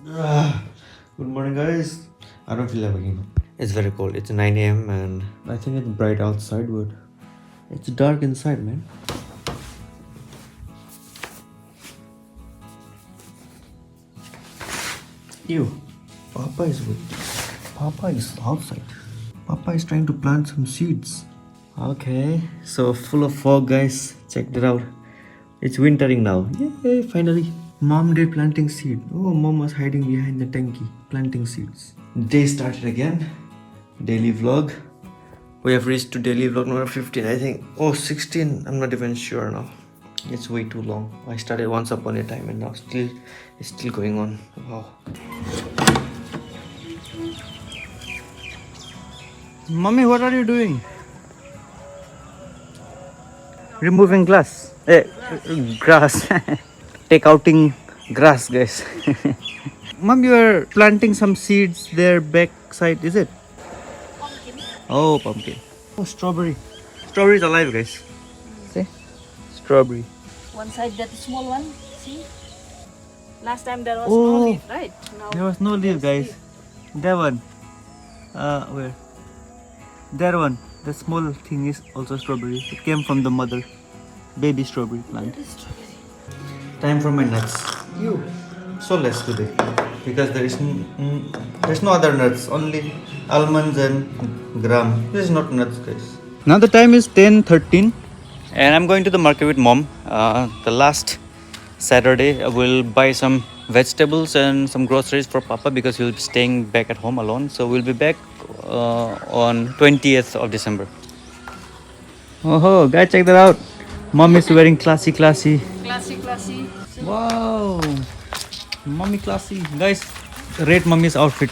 Good morning, guys. I don't feel like waking up. It's very cold. It's 9 a.m. and I think it's bright outside, but it's dark inside, man. Ew. Papa is with. Papa is outside. Papa is trying to plant some seeds. Okay, so full of fog, guys. Check that out. It's wintering now. Yay, finally. Mom did planting seed. Oh, mom was hiding behind the tanky, planting seeds. Day started again. Daily vlog. We have reached to daily vlog number 15, I think. Oh, 16. I'm not even sure now. It's way too long. I started once upon a time and now it's still going on. Wow. Mommy, what are you doing? Removing glass. Grass. Take outing grass, guys. Mom, you are planting some seeds there back side, is it? Pumpkin. Oh, pumpkin. Oh, strawberry. Strawberry is alive, guys. See? Strawberry. One side, that small one. See? Last time there was Oh. no leaf, right? Now There was no leaf, there's guys. That one. Where? That one. The small thing is also strawberry. It came from the mother. Baby strawberry plant. That is strawberry. Time for my nuts. You. So less today. Because there's no other nuts. Only almonds and gram. This is not nuts, guys. Now the time is 10:13. And I'm going to the market with mom. The last Saturday I will buy some vegetables and some groceries for Papa because he'll be staying back at home alone. So we'll be back on 20th of December. Oh, guys, check that out. Mom is wearing classy. Classy. Wow, mommy classy. Guys, rate mommy's outfit.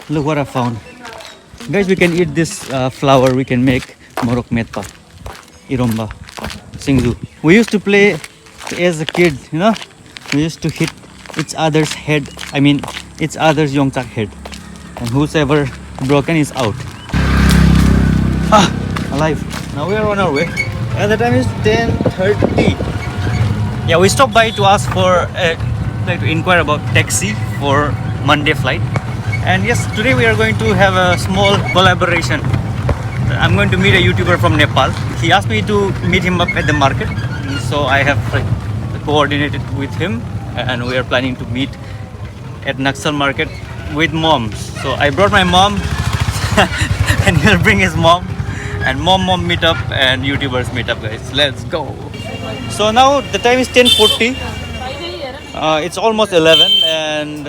Look what I found. Guys, we can eat this flour. We can make morok metpa, iromba, singzu. We used to play as a kid, you know. We used to hit each other's head. I mean, each other's yongchak head. And whoever broken is out. Alive. Now we are on our way. And the time is 10:30. Yeah, we stopped by to ask for to inquire about taxi for Monday flight. And yes, today we are going to have a small collaboration. I'm going to meet a YouTuber from Nepal. He asked me to meet him up at the market. So I have coordinated with him and we are planning to meet at Naxal market with mom. So I brought my mom and he'll bring his mom. And mom meet up and YouTubers meet up, guys. Let's go. So now the time is 10:40. It's almost 11 and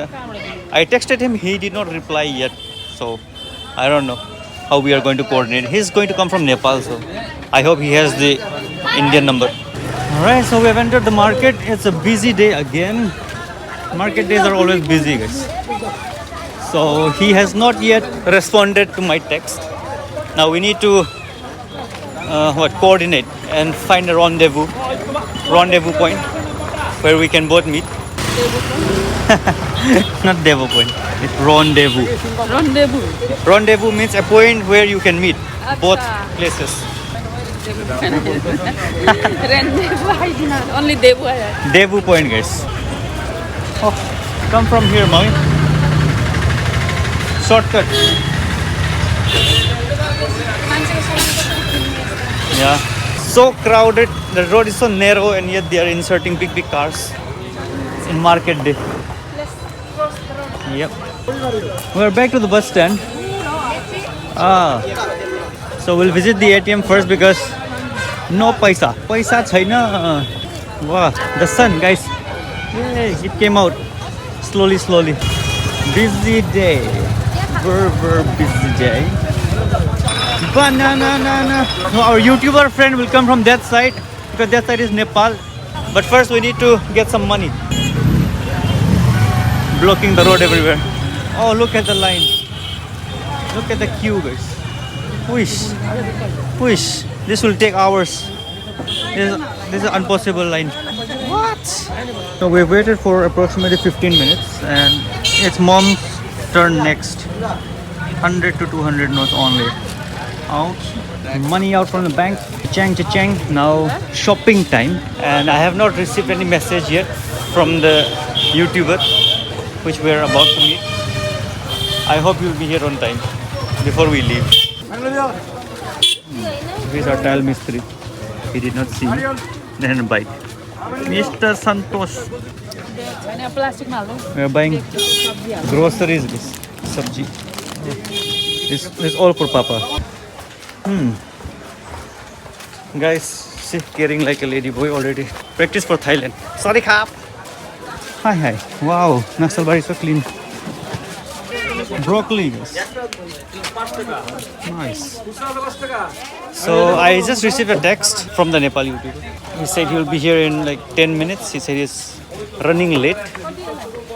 I texted him. He did not reply yet. So I don't know how we are going to coordinate. He's going to come from Nepal, so I hope he has the Indian number. Alright, so we have entered the market. It's a busy day again. Market days are always busy, guys. So he has not yet responded to my text. Now we need to coordinate and find a rendezvous point where we can both meet. Not Devo point, it's rendezvous. Rendezvous means a point where you can meet both places. Only Devu. Devu point, guys. Oh, come from here, mommy. Shortcut. Yeah, so crowded. The road is so narrow and yet they are inserting big cars in market day. Yep. We're back to the bus stand. So we'll visit the ATM first because no paisa. Paisa chaina. Wow, the sun, guys. Yay, it came out slowly. Busy day. Very busy day. Banana. No, our YouTuber friend will come from that side because that side is Nepal. But first we need to get some money. Blocking the road everywhere. Oh, look at the line. Look at the queue, guys. Push. This will take hours. This is an impossible line. What? So we waited for approximately 15 minutes and it's mom's turn next. 100 to 200 notes only. Okay. Money out from the bank. Chang chang. Now shopping time, and I have not received any message yet from the YouTuber, which we are about to meet. I hope you'll be here on time before we leave. Here's our tile mistri. He did not see me. Then bike. Mr. Santosh. Ini plastik malu. We are buying groceries. This sabji. This is all for Papa. Guys, see, carrying like a lady boy already. Practice for Thailand. Sorry, khap. Hi. Wow, Naxalbari is so clean. Broccoli. Guys. Nice. So I just received a text from the Nepal YouTuber. He said he will be here in like 10 minutes. He said he's running late.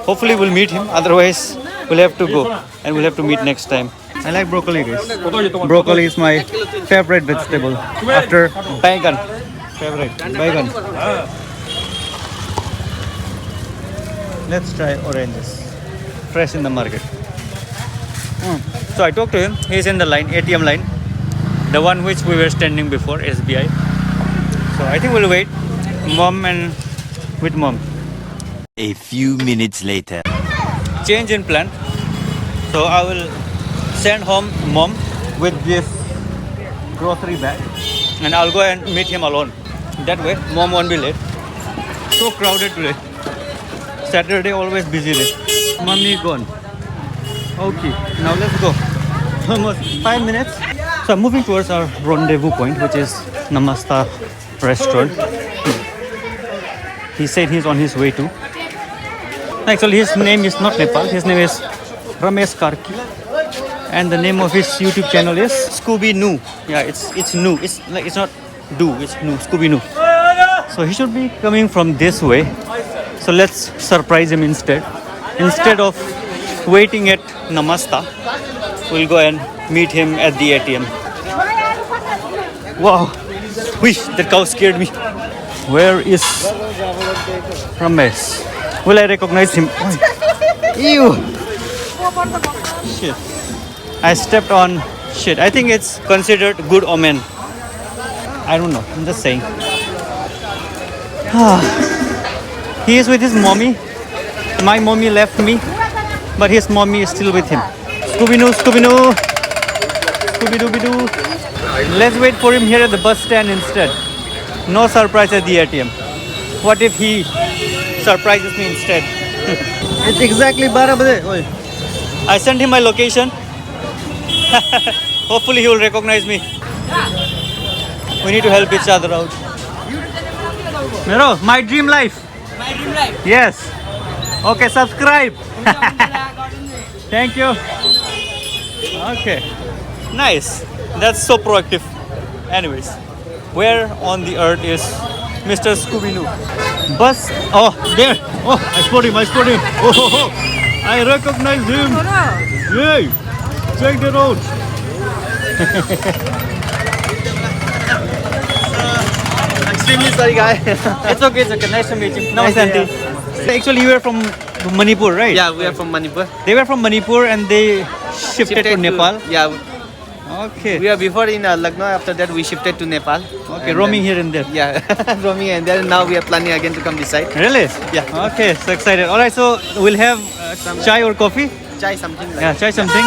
Hopefully we'll meet him. Otherwise we'll have to go and we'll have to meet next time. I like broccoli, guys. Broccoli is my favorite vegetable after baigan. Favorite baigan. Let's try oranges. Fresh in the market. So I talked to him. He's in the line, ATM line, the one which we were standing before, SBI. So I think we'll wait. With mom. A few minutes later. Change in plan. So I will send home mom with this grocery bag, and I'll go and meet him alone. That way, mom won't be late. So crowded today. Saturday always busy day. Mommy gone. Okay, now let's go. Almost 5 minutes. So I'm moving towards our rendezvous point, which is Namasta restaurant. He said he's on his way to. Actually, his name is not Nepal. His name is Ramesh Karki, and the name of his YouTube channel is Scooby Noo. Yeah, it's new. It's not do. It's new. Scooby Noo. So he should be coming from this way. So let's surprise him instead. Instead of waiting at Namasta, we'll go and meet him at the ATM. Wow, wish that cow scared me. Where is Ramesh? Will I recognize him? Ew! Shit. I stepped on shit. I think it's considered good omen. I don't know. I'm just saying. He is with his mommy. My mommy left me, but his mommy is still with him. Scooby-Doo, Scooby-Doo. Scooby-Doo. Let's wait for him here at the bus stand instead. No surprise at the ATM. What if he surprises me instead? It's exactly 12 baje. I sent him my location. Hopefully he will recognize me. We need to help each other out. Mero, my dream life. My dream life. Yes. Okay, subscribe. Thank you. Okay. Nice. That's so proactive. Anyways, where on the earth is Mr. Scooby-Doo? Bus. Oh, there. Oh, I spot him. Oh. I recognize him. Yay. Check that out. Extremely sorry, guy. It's okay. Nice to meet you. Namaste, auntie. Actually, you were from Manipur, right? Yeah, we are from Manipur. They were from Manipur and they shifted to Nepal. Yeah, Okay. we are before in Lucknow. After that, we shifted to Nepal. Okay, And roaming then- here and there. Yeah, roaming, and then now we are planning again to come this side. Really? Yeah. Okay, so excited. All right, so we'll have chai or coffee? Try something like. Yeah, chai something.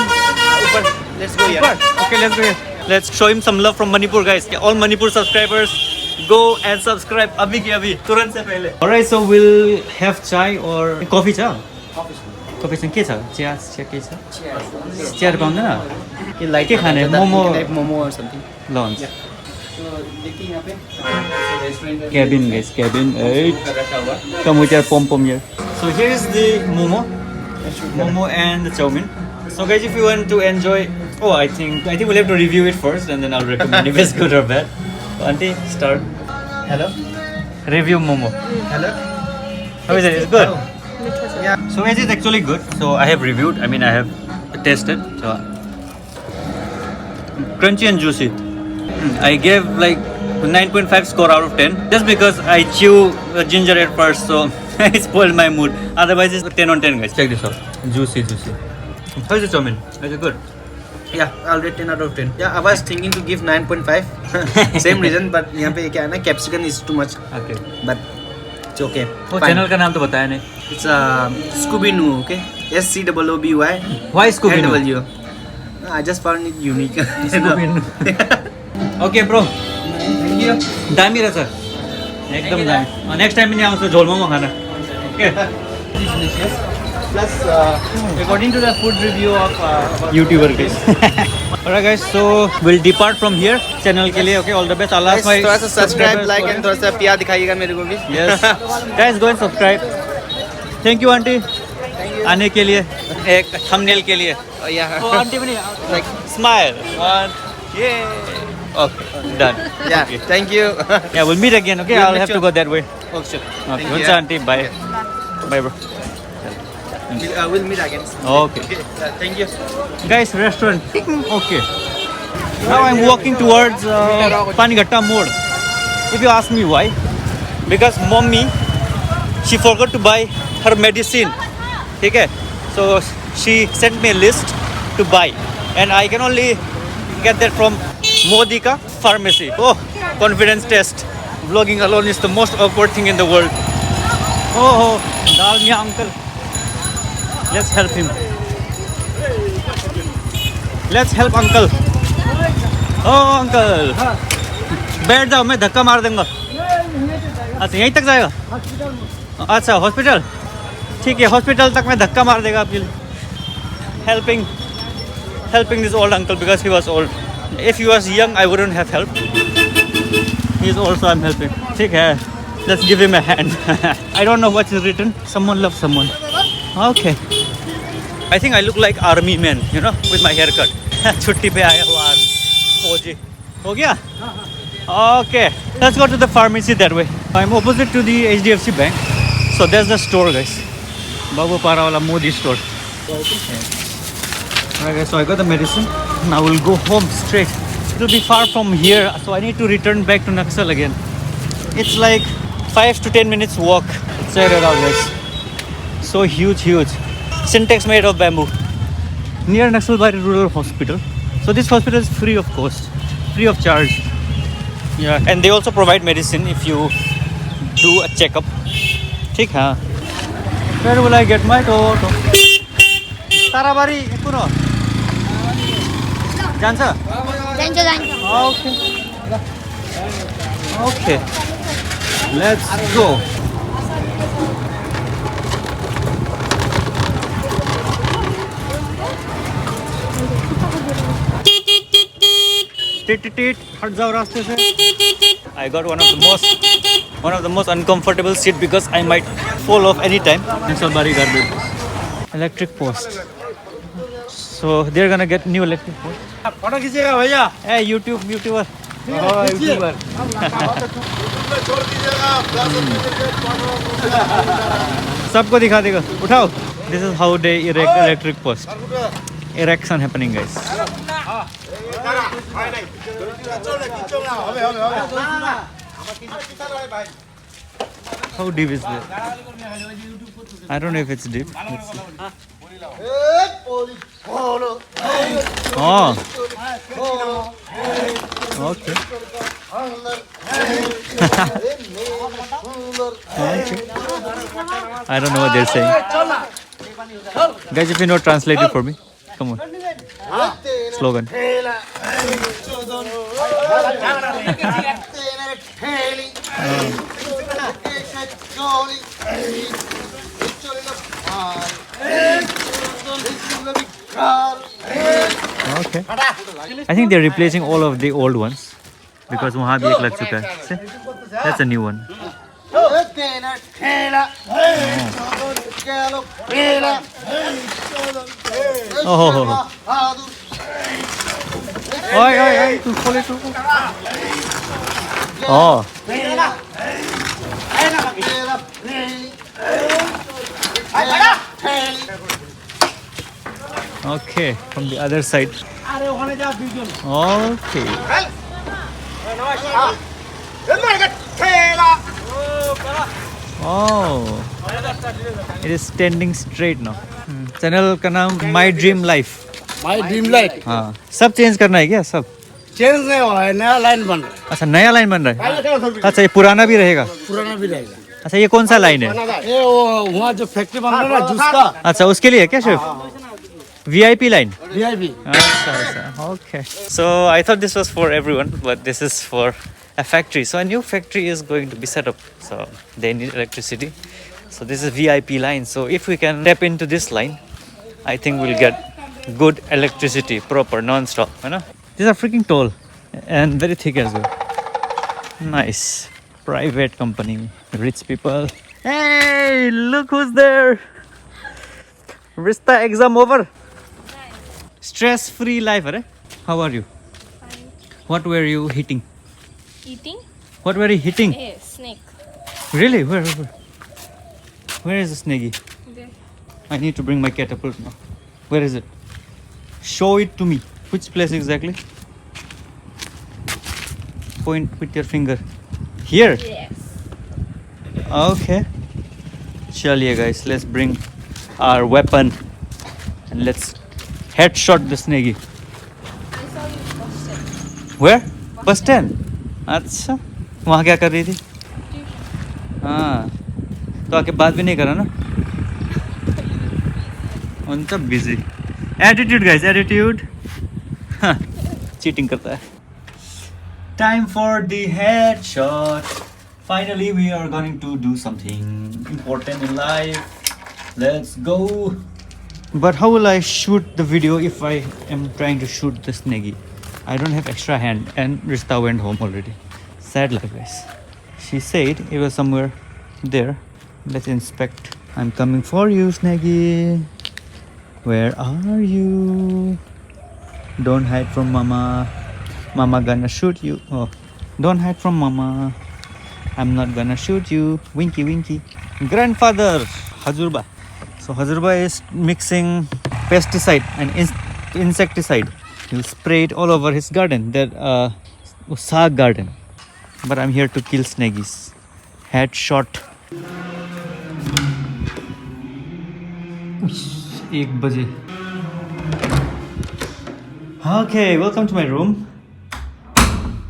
Super. Let's go. Yeah. Okay, let's go here. Let's show him some love from Manipur, guys. All Manipur subscribers, go and subscribe. Abhi ki abhi. Turant se pehle. All right, so we'll have chai or coffee cha? Coffee सँग के छ? Chia के छ? Chia पाउँदैन? You like के खाने? Momo. Like momo or something. Lunch. So देखिए यहाँ पे restaurant Cabin, guys, cabin. Hey. का रखा हुआ. Come with your pom here. So here is the momo and the chow mein. So guys, if you want to enjoy, I think we'll have to review it first, and then I'll recommend if it's good or bad. So, auntie, start. Hello. Review momo. Hello. How is it? It's good. Yeah. So guys, it's actually good. So I have reviewed. I mean, I have tasted. So crunchy and juicy. I gave like 9.5 score out of 10 just because I chew ginger at first, so it spoiled my mood. Otherwise, it's 10 on 10, guys. Check this out. Juicy. How is the chow mein? Is it good? Yeah, I'll rate 10 out of 10. Yeah, I was thinking to give 9.5. Same reason, but यहाँ पे क्या है ना, capsicum is too much. Okay. But it's okay. वो Fine. Channel का नाम तो बताया नहीं. It's Scooby Doo, okay? SCOOBY. Why Scooby Doo? NW. I just found it unique. Scooby Doo. Okay, bro. Thank you. दामी रहेछ. एकदम दामी. नेक्स्ट टाइम पनि आउँछु झोल momo Khan. Okay. Delicious. Plus, according to the food review of YouTuber guys. Alright guys, so we'll depart from here. Channel के लिए okay, all the best. Allah guys, my थोड़ा सा subscribe subscribers like for and थोड़ा सा प्यार दिखाइएगा मेरे को भी. Yes. Guys, go and subscribe. Thank you auntie. आने के लिए एक thumbnail के लिए. Oh, yeah. Oh auntie पनि Like, smile. One. Yeah. Okay, done. yeah. Okay. Thank you. Yeah, we'll meet again. Okay, We'll I'll meet have to you. go that way. Oh, sure. Okay, Thank हुन्छ you. auntie. Bye. Bye bro. We'll meet again. Okay. Okay. Thank you. Guys, restaurant. Okay. Now I'm walking towards Panighatta Mode. If you ask me why, because mommy, she forgot to buy her medicine. Okay. So she sent me a list to buy, and I can only get that from Modika Pharmacy. Oh, confidence test. Vlogging alone is the most awkward thing in the world. Oh, Dalmia uncle. Let's help him. Let's help uncle. Oh uncle. बैठ जाओ, मैं धक्का मार दूंगा. अच्छा यहीं तक जाएगा. अच्छा हॉस्पिटल. ठीक है, हॉस्पिटल तक मैं धक्का मार देगा आपके लिए. Helping this old uncle because he was old. If he was young, I wouldn't have helped. He is old, so I'm helping. ठीक है. Let's give him a hand. I don't know what is written. Someone loves someone. Okay. I think I look like army man, you know, with my haircut. छुट्टी पे आया हुआ army फौजी. हो गया? Okay. Let's go to the pharmacy that way. I'm opposite to the HDFC bank. So there's the store, guys. Babu Para wala Modi store. Alright guys, so I got the medicine. Now we'll go home straight. It'll be far from here, so I need to return back to Naxal again. It's like 5 to 10 minutes walk. Check it out, guys. So huge. Syntax made of bamboo. Near Naxalbari Rural Hospital. So this hospital is free of cost, free of charge. Yeah, and they also provide medicine if you do a checkup. ठीक हाँ. Where will I get my toto? Tarabari, कुरो. जान्छ? जान्छ. Okay. Let's go. Tit हट जाओ रास्ते से. I got one of the most uncomfortable seat because I might fall off any time. Naxalbari garbage. Electric post. So they're gonna get new electric post. Photo खींचेगा भैया. Hey YouTuber. YouTuber. सबको दिखा देगा. उठाओ. This is how they erect electric post. Erection happening, guys. How deep is that? I don't know if it's deep. Let's see. Oh. Okay. Okay. I don't know what they're saying. Guys, if you know, translate it for me. Come on. Slogan. Okay. I think they're replacing all of the old ones because वहाँ भी एक लग चुका है. See? That's a new one. Oh. Oi, तू खोले तू. Oh. Okay, from the other side. Okay. Oh. It is standing straight now. Channel का नाम My Dream Life. My dream light हाँ सब चेंज करना है क्या सब? चेंज नहीं हुआ है, नया लाइन बन रहा है। अच्छा नया लाइन बन रहा है। अच्छा ये पुराना भी रहेगा? पुराना भी रहेगा। अच्छा ये कौन सा लाइन है? ये वो वहाँ जो फैक्ट्री बन रहा है ना जूस का, अच्छा उसके लिए क्या सिर्फ? VIP line? VIP। Okay. So I thought this was for everyone, but this is for a factory. So a new factory is going to be set up. So they need electricity. So this is VIP line. So if we can tap into this line, I think we'll get good electricity, proper, non-stop. You know? These are freaking tall and very thick as well. Nice. Private company, rich people. Hey, look who's there. Rista exam over. Stress-free life, right? How are you? Fine. What were you hitting? Eating? What were you hitting? A snake. Really? Where? Where is the snaggy? There. I need to bring my catapult now. Where is it? Show it to me. Which place exactly? Point with your finger. Here? Yes. Okay. Chaliye guys, let's bring our weapon and let's headshot the snaggy. I saw you posted. Where? Bus stand. अच्छा वहाँ क्या कर रही थी? हाँ तो आके बात भी नहीं करा ना? उनका busy attitude guys, attitude cheating करता है. Time for the headshot. Finally we are going to do something important in life. Let's go. But how will I shoot the video if I am trying to shoot the snaggy? I don't have extra hand and Rista went home already. Sad life guys. She said it was somewhere there. Let's inspect. I'm coming for you, snaggy. Where are you? Don't hide from mama. Mama gonna shoot you. Oh, don't hide from mama. I'm not gonna shoot you. Winky winky. Grandfather Hazurba. So Hazurba is mixing pesticide and insecticide. He'll spray it all over his garden. That saag garden. But I'm here to kill snaggies. Headshot. 1 baje. Okay, welcome to my room.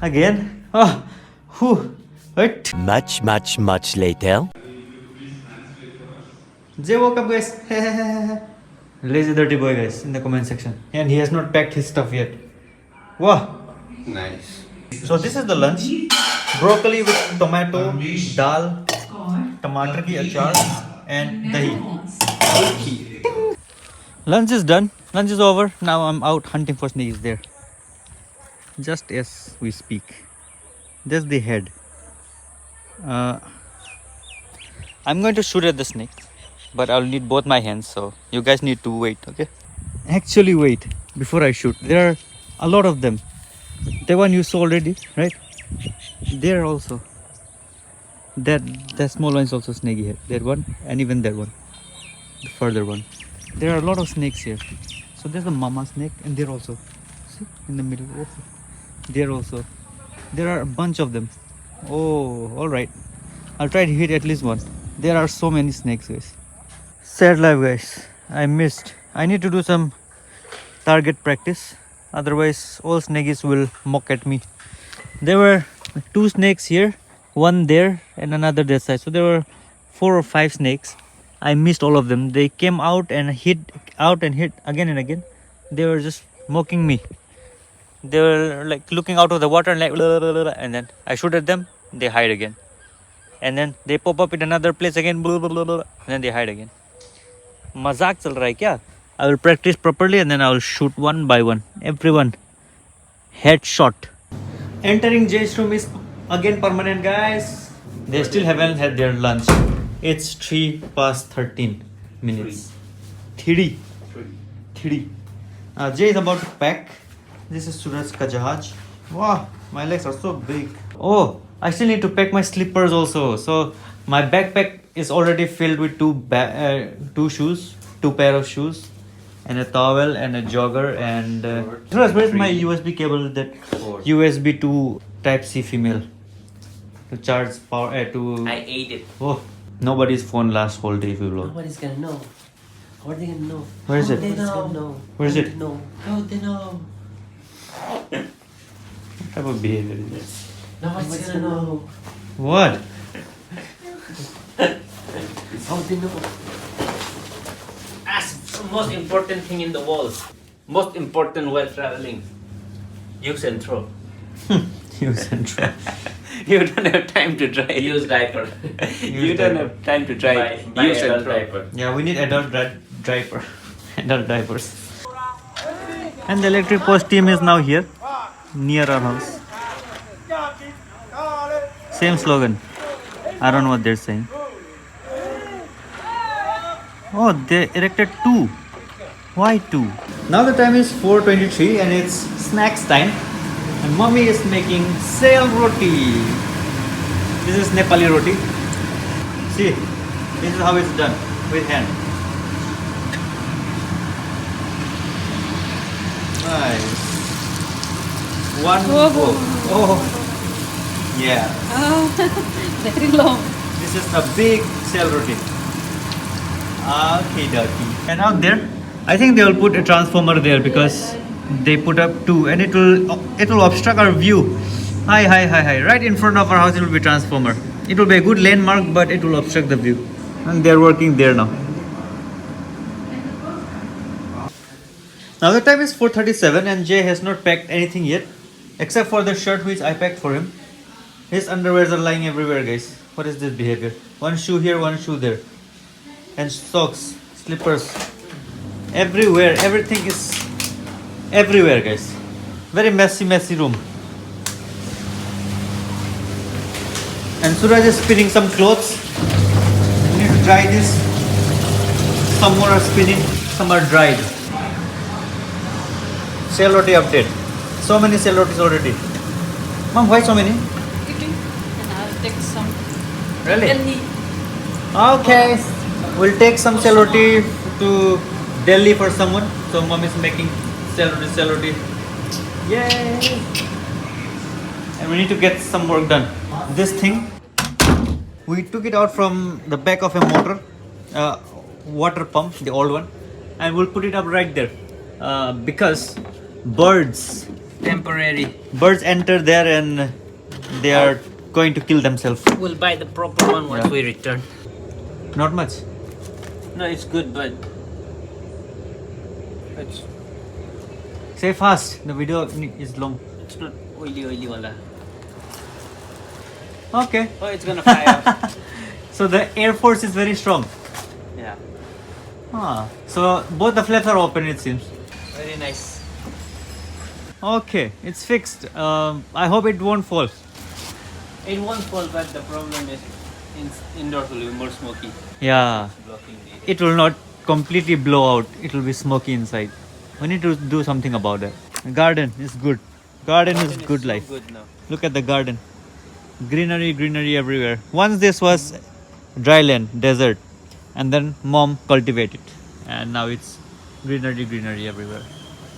Again. Oh, whew. Wait. Much later. Jay woke up, guys. Lazy dirty boy, guys, in the comment section. And he has not packed his stuff yet. Wow. Nice. So this is the lunch. Broccoli with tomato, dal, tomato ki achar, and dahi. Lunch is done. Lunch is over. Now I'm out hunting for snakes there. Just as we speak. Just the head. I'm going to shoot at the snake, but I'll need both my hands, so you guys need to wait, okay? Actually wait before I shoot. There are a lot of them. The one you saw already, right? There also. That small one is also snaky head. That one and even that one. The further one. There are a lot of snakes here. So there's a mama snake and there also. See? In the middle. Oh. There also. There are a bunch of them. Oh, alright. I'll try to hit at least one. There are so many snakes, guys. Sad life, guys. I missed. I need to do some target practice. Otherwise, all snakes will mock at me. There were 2 snakes here. One there and another that side. So there were 4 or 5 snakes. I missed all of them. They came out and hit again and again. They were just mocking me. They were like looking out of the water and like blah, blah, blah, blah, and then I shoot at them, they hide again. And then they pop up in another place again, blah, blah, blah, blah, and then they hide again. Mazak chal raha hai kya? I will practice properly and then I will shoot one by one. Everyone. Headshot. Entering Jay's room is again permanent, guys. They still haven't had their lunch. It's 3:13. Thiri. Jay is about to pack. This is Suraj ka jahaj. Wow, my legs are so big. Oh, I still need to pack my slippers also. So my backpack is already filled with 2 shoes, 2 pair of shoes, and a towel and a jogger and. Suraj, where's my USB cable? That USB 2 Type C female to charge power to. I ate it. Oh, nobody's phone lasts whole day if you vlog. Nobody's gonna know. How are they gonna know? Where is How it? They know. Where is it? No. How they know? What type of behavior is this? Nobody's gonna know. What? How they know? Ask the most important thing in the world. Most important while traveling. Use and throw. Use and throw. You don't have time to drive. Use diaper. You don't have time to drive. Use and throw. Diaper. Yeah, we need adult diaper. Adult diapers. And the electric post team is now here, near our house. Same slogan. I don't know what they're saying. Oh, they erected 2. Why 2? Now the time is 4:23 and it's snacks time. And mommy is making sale roti. This is Nepali roti. See, this is how it's done with hand. Nice. One go. Oh, yeah. Very long. This is a big cell roti. Okay, dokie. And out there, I think they will put a transformer there because they put up 2, and it will obstruct our view. Hi. Right in front of our house, it will be transformer. It will be a good landmark, but it will obstruct the view. And they're working there now. Now the time is 4:37 and Jay has not packed anything yet, except for the shirt which I packed for him. His underwears are lying everywhere, guys. What is this behavior? One shoe here, one shoe there. And socks, slippers, everywhere. Everything is everywhere, guys. Very messy room. And Suraj is spinning some clothes. We need to dry this. Some more are spinning, some are dried. Sale roti update. So many sale rotis already. Mom, why so many? Eating. And I'll take some. Really? Delhi. Okay. We'll take some sale roti to Delhi for someone. So mom is making sale roti. Yay! And we need to get some work done. This thing, we took it out from the back of a motor, water pump, the old one, and we'll put it up right there because birds enter there and they are going to kill themselves. We'll buy the proper one once Yeah. we return. Not much. No, it's good, but it's Say fast. The video is long. not oily wala. Okay. Oh, it's gonna fry out. So the air force is very strong. Yeah, So both the flaps are open, it seems. very nice. Okay, it's fixed. I hope it won't fall. It won't fall, but the problem is indoors will be more smoky. Yeah, Blocking the it will not completely blow out. It will be smoky inside. We need to do something about that. The garden is good. Garden is good so life. good now. Look at the garden. Greenery everywhere. Once this was dry land, desert, and then mom cultivated, and now it's greenery everywhere.